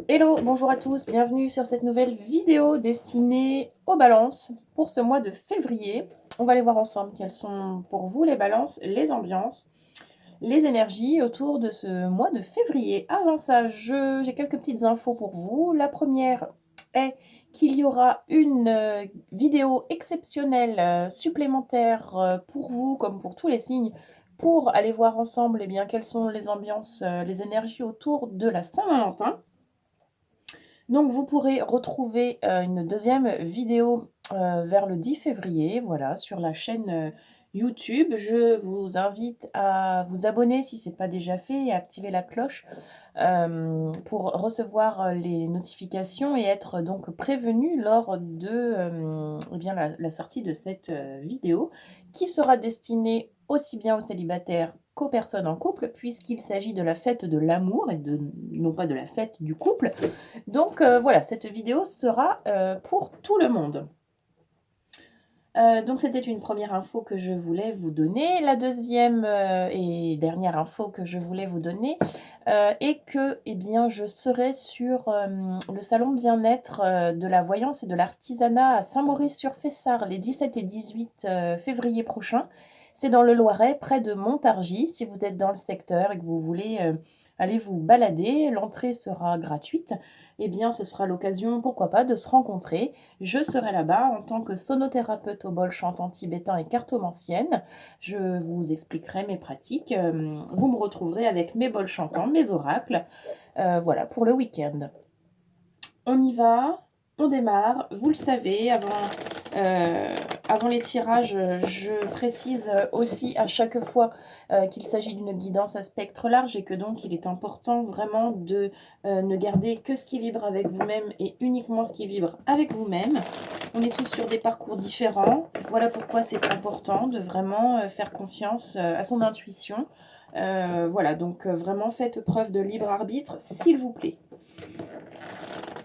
Hello, bonjour à tous, bienvenue sur cette nouvelle vidéo destinée aux balances pour ce mois de février. On va aller voir ensemble quelles sont pour vous les balances, les ambiances, les énergies autour de ce mois de février. Avant ça, j'ai quelques petites infos pour vous. La première est qu'il y aura une vidéo exceptionnelle supplémentaire pour vous, comme pour tous les signes, pour aller voir ensemble quelles sont les ambiances, les énergies autour de la Saint-Valentin. Donc vous pourrez retrouver, une deuxième vidéo, vers le 10 février, voilà, sur la chaîne, YouTube. Je vous invite à vous abonner si ce n'est pas déjà fait et activer la cloche, pour recevoir, les notifications et être donc prévenu lors de, la sortie de cette, vidéo qui sera destinée aussi bien aux célibataires qu'aux personnes en couple puisqu'il s'agit de la fête de l'amour et non pas de la fête du couple. Donc voilà, cette vidéo sera pour tout le monde. Donc c'était une première info que je voulais vous donner. La deuxième et dernière info que je voulais vous donner est que je serai sur le salon bien-être de la voyance et de l'artisanat à Saint-Maurice-sur-Fessard les 17 et 18 février prochains. C'est dans le Loiret, près de Montargis. Si vous êtes dans le secteur et que vous voulez aller vous balader, l'entrée sera gratuite. Ce sera l'occasion, pourquoi pas, de se rencontrer. Je serai là-bas en tant que sonothérapeute au bol chantant tibétain et cartomancienne. Je vous expliquerai mes pratiques. Vous me retrouverez avec mes bols chantants, mes oracles. Voilà, pour le week-end. On y va, on démarre. Vous le savez, avant les tirages, je précise aussi à chaque fois qu'il s'agit d'une guidance à spectre large et que donc il est important vraiment de ne garder que ce qui vibre avec vous-même et uniquement ce qui vibre avec vous-même. On est tous sur des parcours différents. Voilà pourquoi c'est important de vraiment faire confiance à son intuition. Voilà, donc vraiment faites preuve de libre arbitre, s'il vous plaît.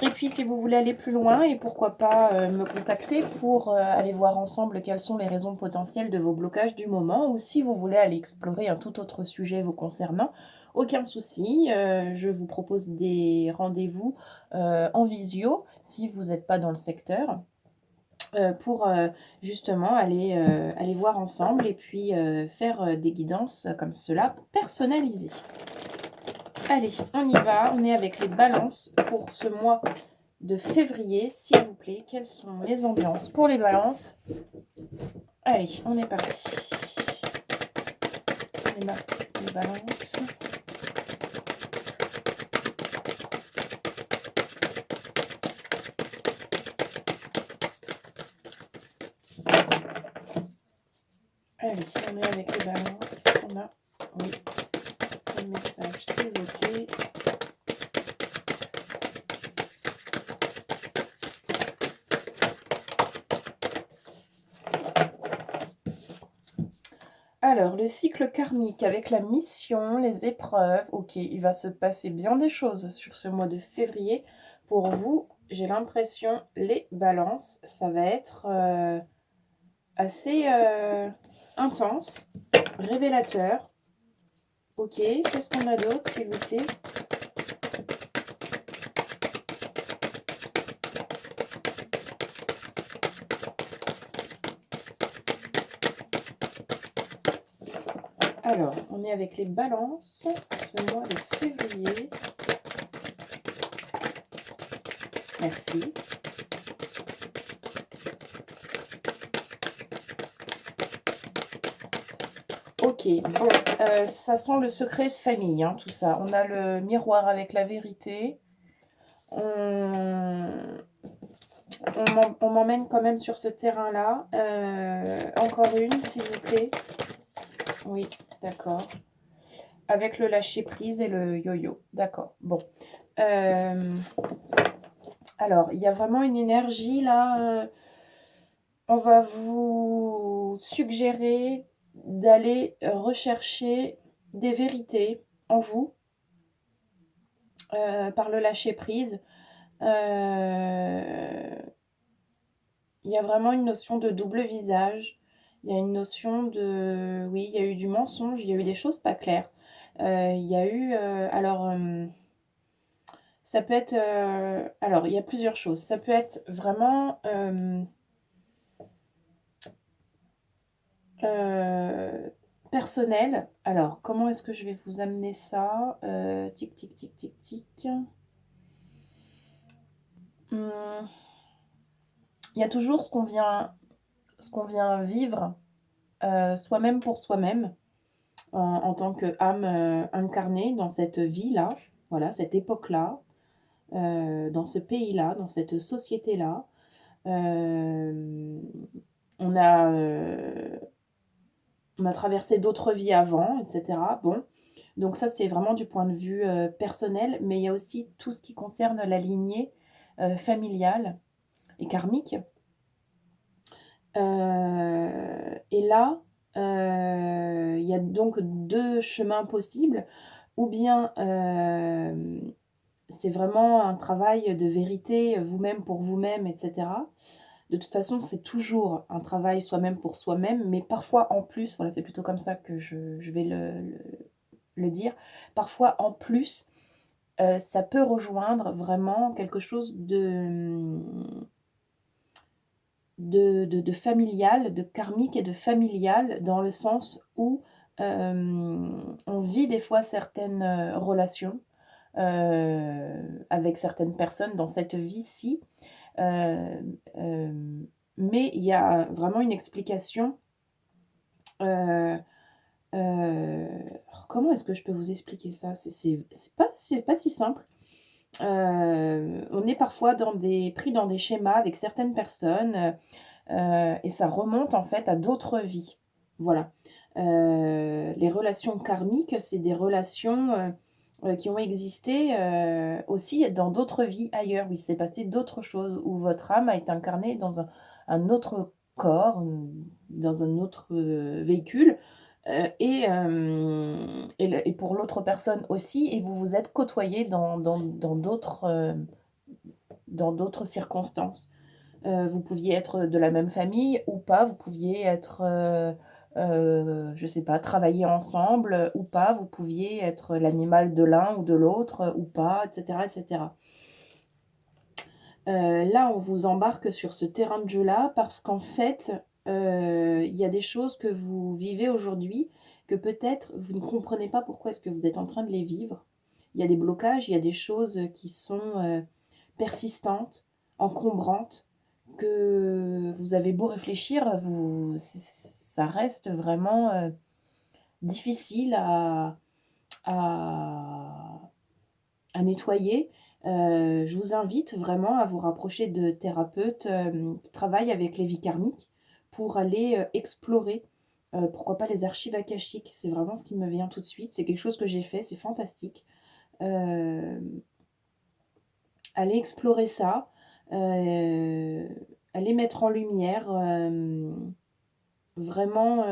Et puis si vous voulez aller plus loin et pourquoi pas me contacter pour aller voir ensemble quelles sont les raisons potentielles de vos blocages du moment ou si vous voulez aller explorer un tout autre sujet vous concernant, aucun souci, je vous propose des rendez-vous en visio si vous n'êtes pas dans le secteur pour justement aller voir ensemble et puis faire des guidances comme cela personnalisées. Allez, on y va, on est avec les balances pour ce mois de février, s'il vous plaît. Quelles sont les ambiances pour les balances? Allez, on est parti. Les balances. Allez, on est avec les balances. Qu'est-ce qu'on a? Oui, le message, s'il vous plaît. Alors, le cycle karmique avec la mission, les épreuves. Ok, il va se passer bien des choses sur ce mois de février. Pour vous, j'ai l'impression, les balances, ça va être assez intense, révélateur. Ok, qu'est-ce qu'on a d'autre, s'il vous plaît? Alors, on est avec les balances, ce mois de février. Merci. Ok, bon, ça sent le secret de famille, hein, tout ça. On a le miroir avec la vérité. On m'emmène quand même sur ce terrain-là. Encore une, s'il vous plaît. Oui, d'accord. Avec le lâcher-prise et le yo-yo. D'accord, bon. Alors, il y a vraiment une énergie là. On va vous suggérer d'aller rechercher des vérités en vous par le lâcher-prise. Il y a vraiment une notion de double visage. Il y a une notion de... Oui, il y a eu du mensonge, il y a eu des choses pas claires. Il y a eu... Ça peut être, alors il y a plusieurs choses. Ça peut être vraiment, personnel. Alors, comment est-ce que je vais vous amener ça? Tic, tic, tic, tic, tic. Mmh, il y a toujours ce qu'on vient vivre, soi-même pour soi-même, en tant qu'âme, incarnée dans cette vie-là, voilà, cette époque-là, dans ce pays-là, dans cette société-là. Hem, on a, heu, on a traversé d'autres vies avant et cetera. Bon, donc ça, c'est vraiment du point de vue, personnel, mais il y a aussi tout ce qui concerne la lignée, familiale et karmique. Et là, il y a donc 2 chemins possibles ou bien, c'est vraiment un travail de vérité, vous-même pour vous-même et cetera. De toute façon, c'est toujours un travail soi-même pour soi-même, mais parfois en plus, voilà, c'est plutôt comme ça que je vais le dire. Parfois en plus, ça peut rejoindre vraiment quelque chose de familial, de karmique et de familial, dans le sens où, on vit des fois certaines, relations, avec certaines personnes dans cette vie-ci, hem, mais il y a vraiment une explication, heu alors comment est-ce que je peux vous expliquer ça? C'est pas si simple. On est parfois pris dans des schémas avec certaines personnes, et ça remonte en fait à d'autres vies. Voilà. Les relations karmiques, c'est des relations, qui ont existé, aussi dans d'autres vies ailleurs, où il s'est passé d'autres choses, où votre âme a été incarnée dans un autre corps, dans un autre, véhicule, et pour l'autre personne aussi, et vous vous êtes côtoyés dans d'autres circonstances. Vous pouviez être de la même famille ou pas, vous pouviez être, je sais pas, travailler ensemble, ou pas, vous pouviez être l'animal de l'un ou de l'autre, ou pas, et cetera, et cetera. Là, on vous embarque sur ce terrain de jeu-là parce qu'en fait, il y a des choses que vous vivez aujourd'hui que peut-être vous ne comprenez pas pourquoi est-ce que vous êtes en train de les vivre. Il y a des blocages, il y a des choses qui sont, persistantes, encombrantes, que vous avez beau réfléchir, ça reste vraiment, difficile à à nettoyer. Je vous invite vraiment à vous rapprocher de thérapeutes, qui travaillent avec les vies karmiques pour aller, explorer, pourquoi pas les archives akashiques. C'est vraiment ce qui me vient tout de suite. C'est quelque chose que j'ai fait, c'est fantastique. Hem, Aller explorer ça, aller mettre en lumière, vraiment,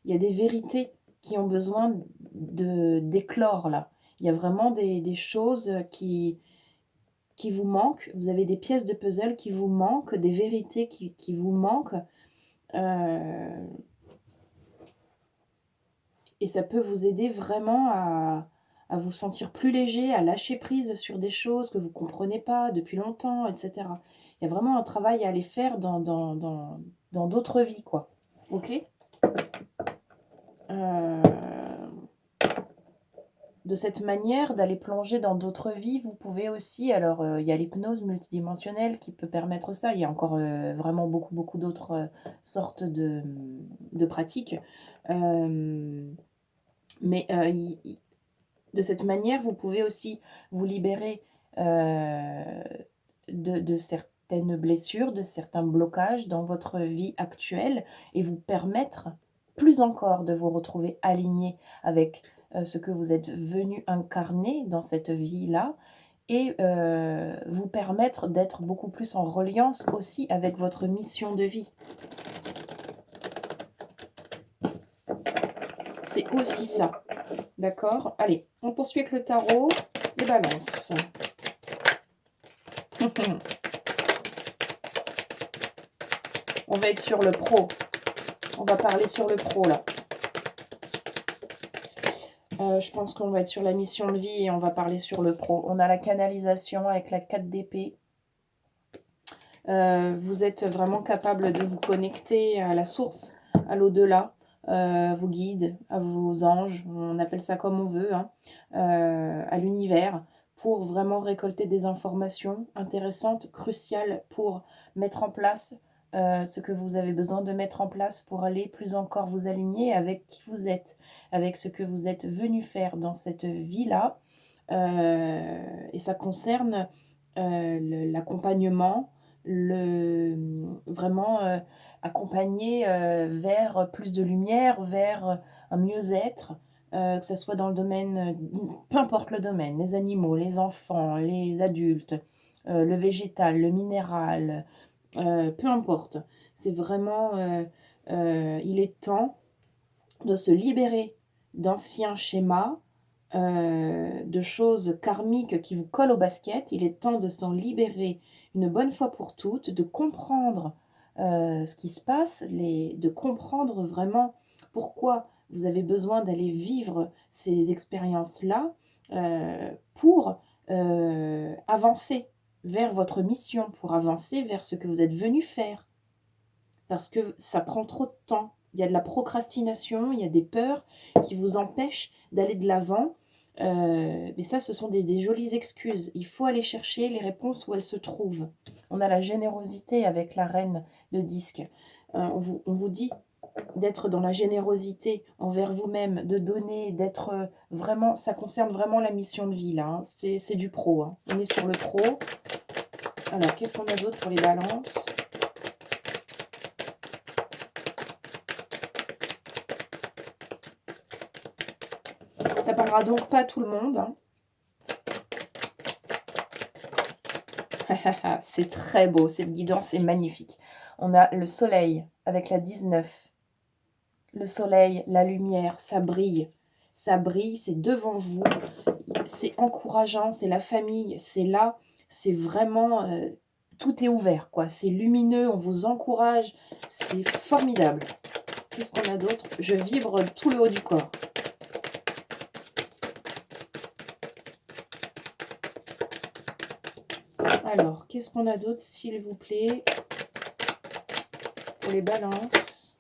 il y a des vérités qui ont besoin d'éclore là. Il y a vraiment des choses qui vous manquent. Vous avez des pièces de puzzle qui vous manquent, des vérités qui vous manquent, heu et ça peut vous aider vraiment à vous sentir plus léger, à lâcher prise sur des choses que vous ne comprenez pas depuis longtemps et cetera. Il y a vraiment un travail à aller faire dans d'autres vies, quoi. OK? Hem De cette manière d'aller plonger dans d'autres vies, vous pouvez aussi, alors, il y a l'hypnose multidimensionnelle qui peut permettre ça. Il y a encore, vraiment beaucoup, beaucoup d'autres, sortes de pratiques. Hem, mais, i de cette manière, vous pouvez aussi vous libérer, de certaines blessures, de certains blocages dans votre vie actuelle, et vous permettre plus encore de vous retrouver aligné avec, ce que vous êtes venu incarner dans cette vie-là, et vous permettre d'être beaucoup plus en reliance aussi avec votre mission de vie. C'est aussi ça, d'accord? Allez, on poursuit avec le tarot, les balances. On va être sur le pro. On va parler sur le pro là. Je pense qu'on va être sur la mission de vie et on va parler sur le pro. On a la canalisation avec la 4 d'épée. Vous êtes vraiment capable de vous connecter à la source, à l'au-delà, vos guides, à vos anges, on appelle ça comme on veut, hein, à l'univers, pour vraiment récolter des informations intéressantes, cruciales pour mettre en place ce que vous avez besoin de mettre en place pour aller plus encore vous aligner avec qui vous êtes, avec ce que vous êtes venu faire dans cette vie-là. Et ça concerne l'accompagnement, vraiment accompagner vers plus de lumière, vers un mieux-être, que ça soit dans le domaine, peu importe le domaine, les animaux, les enfants, les adultes, le végétal, le minéral, peu importe. C'est vraiment, il est temps de se libérer d'anciens schémas, de choses karmiques qui vous collent au basket. Il est temps de s'en libérer une bonne fois pour toutes, de comprendre ce qui se passe, de comprendre vraiment pourquoi vous avez besoin d'aller vivre ces expériences-là pour avancer vers votre mission, pour avancer vers ce que vous êtes venu faire. Parce que ça prend trop de temps. Il y a de la procrastination, il y a des peurs qui vous empêchent d'aller de l'avant. Mais ça, ce sont des jolies excuses. Il faut aller chercher les réponses où elles se trouvent. On a la générosité avec la reine de disque. On vous dit d'être dans la générosité envers vous-même, de donner, d'être vraiment... Ça concerne vraiment la mission de vie, là. Hein. C'est du pro. Hein. On est sur le pro. Alors, qu'est-ce qu'on a d'autre pour les balances ? Ça parlera donc pas à tout le monde. Hein. C'est très beau, cette guidance est magnifique. On a le soleil avec la 19. Le soleil, la lumière, ça brille, c'est devant vous, c'est encourageant, c'est la famille, c'est là, c'est vraiment, tout est ouvert, quoi. C'est lumineux, on vous encourage, c'est formidable. Qu'est-ce qu'on a d'autre? Je vibre tout le haut du corps. Alors, qu'est-ce qu'on a d'autre, s'il vous plaît, pour les balances?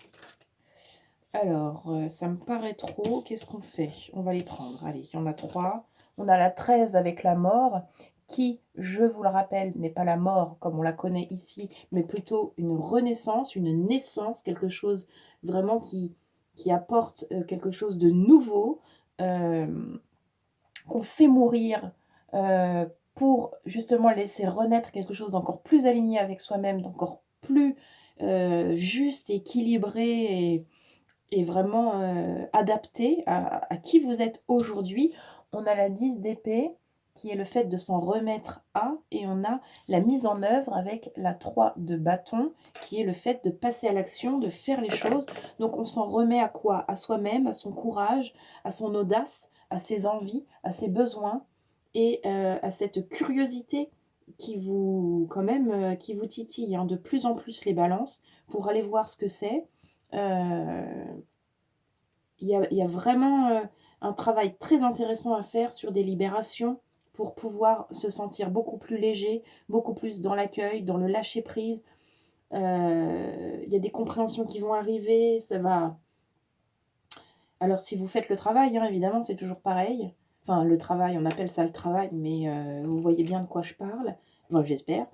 Alors, ça me paraît trop. Qu'est-ce qu'on fait? On va les prendre. Allez, il y en a 3. On a la 13 avec la mort, qui, je vous le rappelle, n'est pas la mort comme on la connaît ici, mais plutôt une renaissance, une naissance, quelque chose vraiment qui apporte quelque chose de nouveau, qu'on fait mourir pour justement laisser renaître quelque chose d'encore plus aligné avec soi-même, d'encore plus juste, équilibré et vraiment adapté à qui vous êtes aujourd'hui. On a la 10 d'épée qui est le fait de s'en remettre à, et on a la mise en œuvre avec la 3 de bâton qui est le fait de passer à l'action, de faire les choses. Donc on s'en remet à quoi? À soi-même, à son courage, à son audace, à ses envies, à ses besoins et à cette curiosité qui vous, quand même, qui vous titille hein, de plus en plus les balances pour aller voir ce que c'est. Il y a vraiment un travail très intéressant à faire sur des libérations pour pouvoir se sentir beaucoup plus léger, beaucoup plus dans l'accueil, dans le lâcher-prise. Il y a des compréhensions qui vont arriver, ça va... Alors si vous faites le travail, hein, évidemment, c'est toujours pareil. Enfin, le travail, on appelle ça le travail, mais vous voyez bien de quoi je parle. Enfin, j'espère.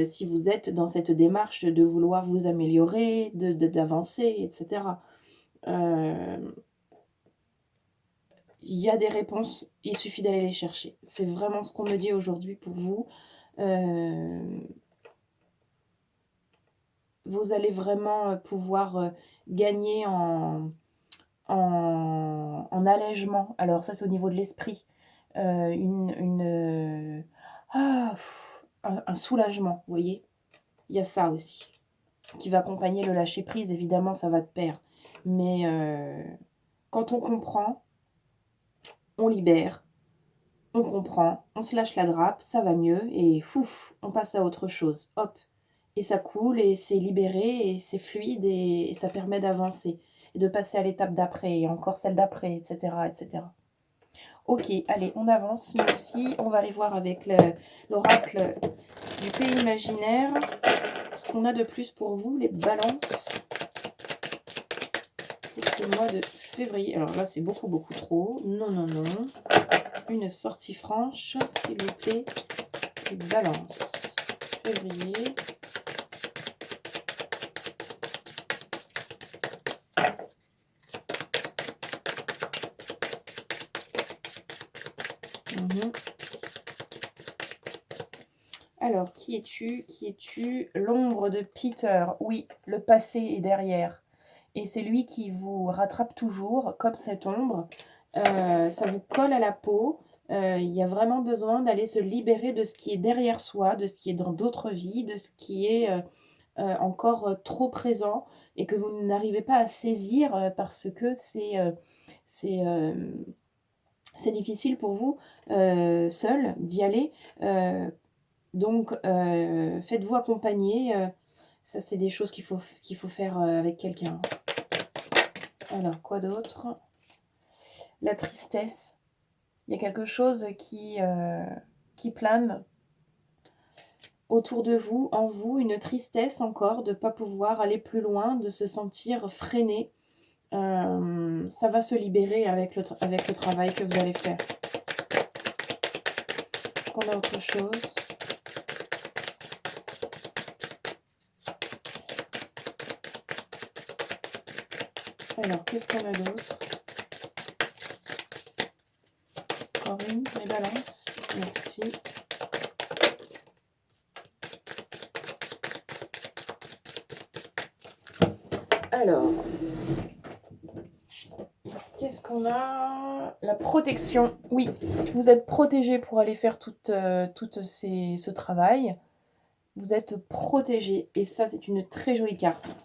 Si vous êtes dans cette démarche de vouloir vous améliorer, d'avancer, etc., il y a des réponses, il suffit d'aller les chercher. C'est vraiment ce qu'on me dit aujourd'hui pour vous. Vous allez vraiment pouvoir gagner en allègement. Alors ça, c'est au niveau de l'esprit. Un soulagement, vous voyez. Il y a ça aussi qui va accompagner le lâcher-prise. Évidemment, ça va de pair. Mais quand on comprend, on libère. On comprend, on se lâche la grappe, ça va mieux, et fouf, on passe à autre chose. Hop, et ça coule, et c'est libéré, et c'est fluide, et ça permet d'avancer, et de passer à l'étape d'après, et encore celle d'après, etc., etc. Ok, allez, on avance. Nous aussi, on va aller voir avec l'oracle du pays imaginaire ce qu'on a de plus pour vous, les balances, pour ce mois de février. Alors là, c'est beaucoup, beaucoup trop. Non, non, non. Une sortie franche, s'il vous plaît. Les balances. Février. Alors, qui es-tu? Qui es-tu? L'ombre de Peter. Oui, le passé est derrière. Et c'est lui qui vous rattrape toujours, comme cette ombre. Ça vous colle à la peau. Il y a vraiment besoin d'aller se libérer de ce qui est derrière soi, de ce qui est dans d'autres vies, de ce qui est encore trop présent et que vous n'arrivez pas à saisir parce que c'est, euh, c'est difficile pour vous seul d'y aller. Donc, faites-vous accompagner. Ça, c'est des choses qu'il faut faire avec quelqu'un. Alors, quoi d'autre? La tristesse. Il y a quelque chose qui plane autour de vous, en vous, une tristesse encore de ne pas pouvoir aller plus loin, de se sentir freiné. Ça va se libérer avec le travail que vous allez faire. Est-ce qu'on a autre chose? Alors, qu'est-ce qu'on a d'autre? Encore une, les balances. Merci. Alors, qu'est-ce qu'on a? La protection. Oui, vous êtes protégé pour aller faire ce travail. Vous êtes protégé. Et ça, c'est une très jolie carte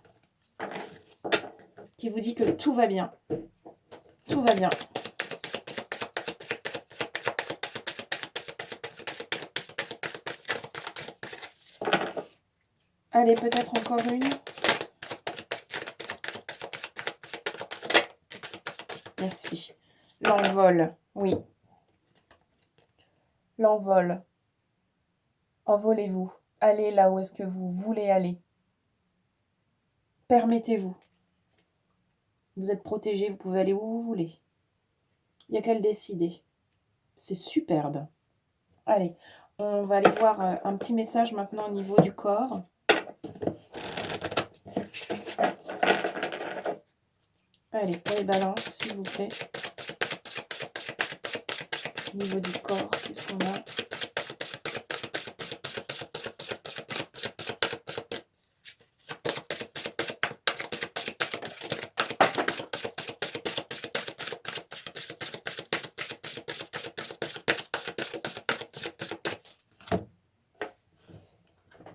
qui vous dit que tout va bien. Tout va bien. Allez, peut-être encore une. Merci. L'envol, oui. L'envol. Envolez-vous. Allez là où est-ce que vous voulez aller. Permettez-vous. Vous êtes protégé, vous pouvez aller où vous voulez. Il n'y a qu'à le décider. C'est superbe. Allez, on va aller voir un petit message maintenant au niveau du corps. Allez, pour les balances, s'il vous plaît. Au niveau du corps, qu'est-ce qu'on a?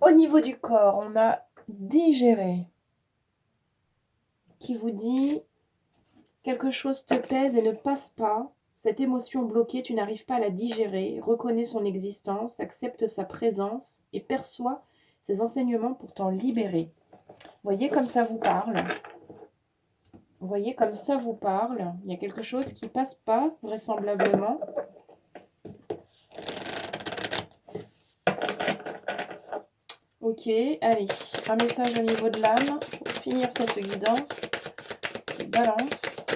Au niveau du corps, on a digéré, qui vous dit quelque chose te pèse et ne passe pas. Cette émotion bloquée, tu n'arrives pas à la digérer. Reconnais son existence, accepte sa présence et perçois ses enseignements pour t'en libérer. Voyez comme ça vous parle. Vous voyez comme ça vous parle. Il y a quelque chose qui passe pas, vraisemblablement. Ok, allez, un message au niveau de l'âme pour finir cette guidance. Balance.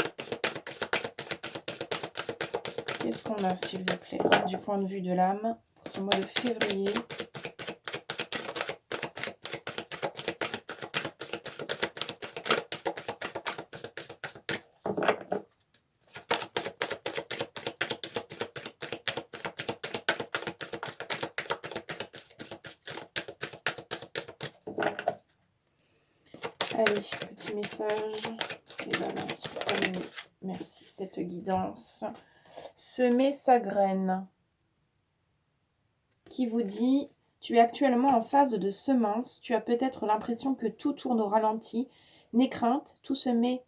Qu'est-ce qu'on a, s'il vous plaît, du point de vue de l'âme pour ce mois de février? Allez, petit message. Et balance pour terminer. Merci, cette guidance. Semer sa graine. Qui vous dit, tu es actuellement en phase de semence. Tu as peut-être l'impression que tout tourne au ralenti. N'aie crainte, tout se met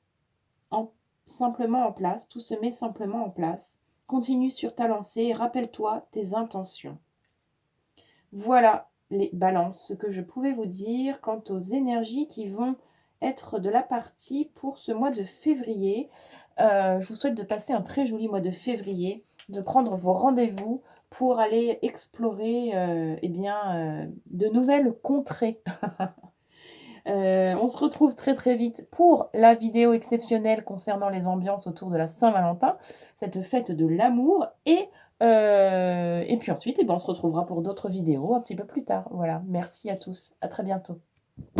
simplement en place. Tout se met simplement en place. Continue sur ta lancée et rappelle-toi tes intentions. Voilà les balances, ce que je pouvais vous dire quant aux énergies qui vont être de la partie pour ce mois de février. Je vous souhaite de passer un très joli mois de février de prendre vos rendez-vous pour aller explorer, de nouvelles contrées. On se retrouve très, très vite pour la vidéo exceptionnelle concernant les ambiances autour de la Saint-Valentin, cette fête de l'amour et puis ensuite, on se retrouvera pour d'autres vidéos un petit peu plus tard. Voilà, merci à tous, à très bientôt.